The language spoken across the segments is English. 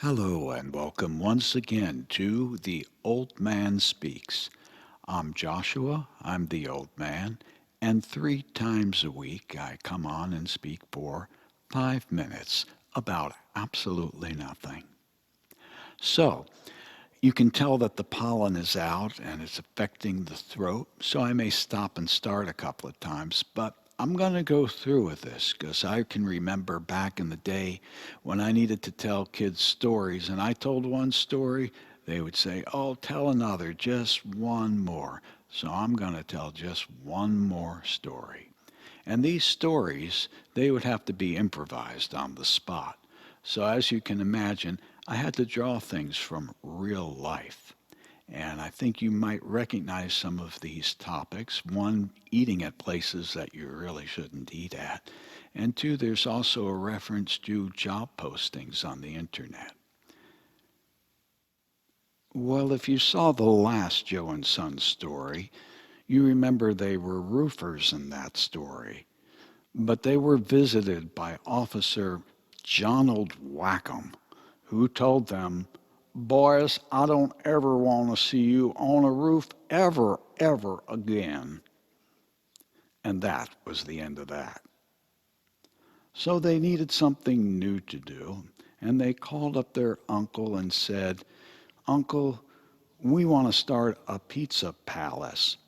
Hello and welcome once again to The Old Man Speaks. I'm Joshua, I'm the old man, and 3 times a week I come on and speak for 5 minutes about absolutely nothing. So, you can tell that the pollen is out and it's affecting the throat, so I may stop and start a couple of times, but I'm going to go through with this because I can remember back in the day when I needed to tell kids stories and I told one story, they would say, "Oh, tell another, just one more." So I'm going to tell just one more story. And these stories, they would have to be improvised on the spot. So as you can imagine, I had to draw things from real life. And I think you might recognize some of these topics. One, eating at places that you really shouldn't eat at. And two, there's also a reference to job postings on the internet. Well, if you saw the last Joe&son story, you remember they were roofers in that story. But they were visited by Officer Jonald Wackham, who told them, "Boys, I don't ever want to see you on a roof ever again." And that was the end of that. So they needed something new to do, and they called up their uncle and said, "Uncle, we want to start a pizza palace."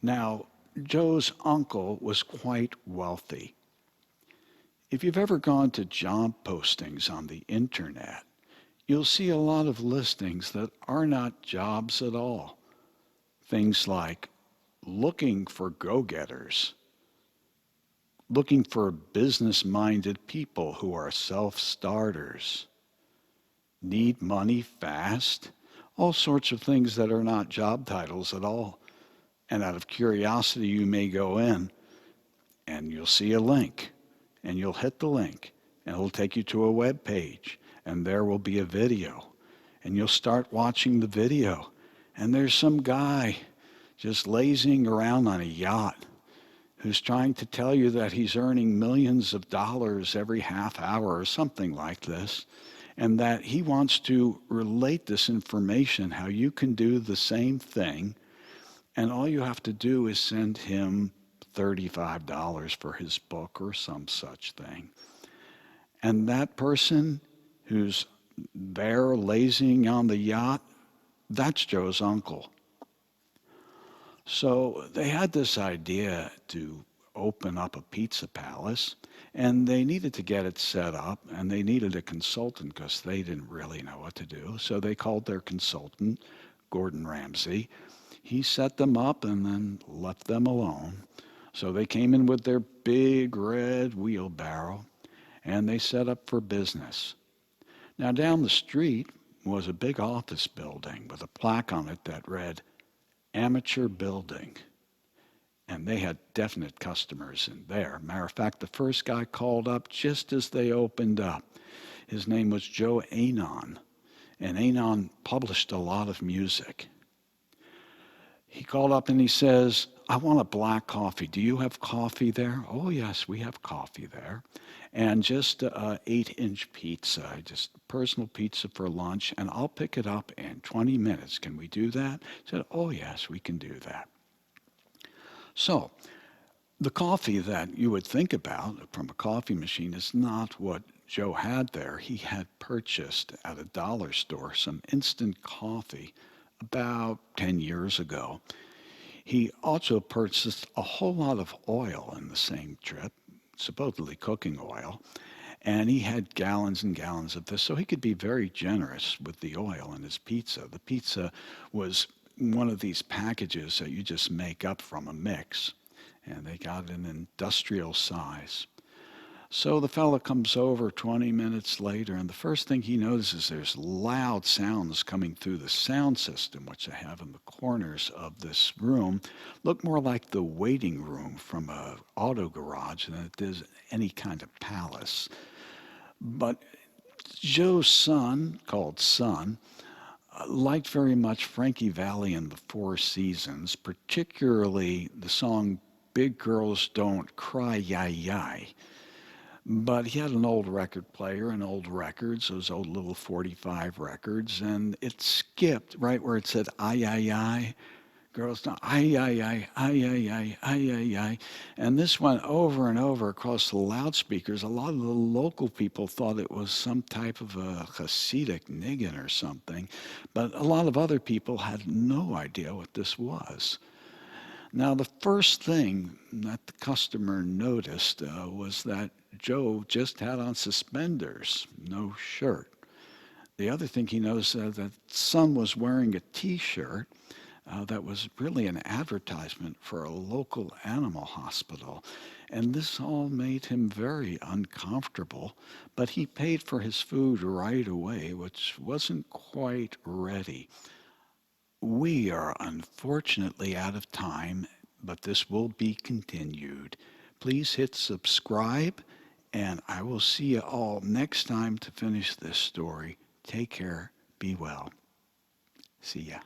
Now, Joe's uncle was quite wealthy. If you've ever gone to job postings on the internet, you'll see a lot of listings that are not jobs at all. Things like looking for go-getters, looking for business-minded people who are self-starters, need money fast, all sorts of things that are not job titles at all. And out of curiosity, you may go in and you'll see a link and you'll hit the link and it'll take you to a web page and there will be a video and you'll start watching the video and there's some guy just lazing around on a yacht who's trying to tell you that he's earning millions of dollars every half hour or something like this, and that he wants to relate this information, how you can do the same thing, and all you have to do is send him $35 for his book or some such thing. And that person who's there lazing on the yacht, that's Joe's uncle. So they had this idea to open up a pizza palace, and they needed to get it set up, and they needed a consultant because they didn't really know what to do. So they called their consultant, Gordon Ramsay. He set them up and then left them alone. So they came in with their big red wheelbarrow, and they set up for business. Now down the street was a big office building with a plaque on it that read, "Amateur Building." And they had definite customers in there. Matter of fact, the first guy called up just as they opened up. His name was Joe&son, and Anon published a lot of music. He called up and he says, "I want a black coffee. Do you have coffee there?" "Oh, yes, we have coffee there." "And just a 8-inch pizza, just personal pizza for lunch, and I'll pick it up in 20 minutes. Can we do that?" I said, "Oh, yes, we can do that." So the coffee that you would think about from a coffee machine is not what Joe had there. He had purchased at a dollar store some instant coffee about 10 years ago. He also purchased a whole lot of oil in the same trip, supposedly cooking oil, and he had gallons and gallons of this, so he could be very generous with the oil in his pizza. The pizza was one of these packages that you just make up from a mix, and they got an industrial size. So the fella comes over 20 minutes later, and the first thing he notices there's loud sounds coming through the sound system, which they have in the corners of this room, look more like the waiting room from a auto garage than it does any kind of palace. But Joe's son, called Son, liked very much Frankie Valli and the Four Seasons, particularly the song "Big Girls Don't Cry, Yai Yai." But he had an old record player and old records, those old little 45 records, and it skipped right where it said, I. Girls, no, I. And this went over and over across the loudspeakers. A lot of the local people thought it was some type of a Hasidic niggin or something, but a lot of other people had no idea what this was. Now, the first thing that the customer noticed was that Joe just had on suspenders, no shirt. The other thing he noticed that son was wearing a T-shirt that was really an advertisement for a local animal hospital. And this all made him very uncomfortable, but he paid for his food right away, which wasn't quite ready. We are unfortunately out of time, but this will be continued. Please hit subscribe, and I will see you all next time to finish this story. Take care. Be well. See ya.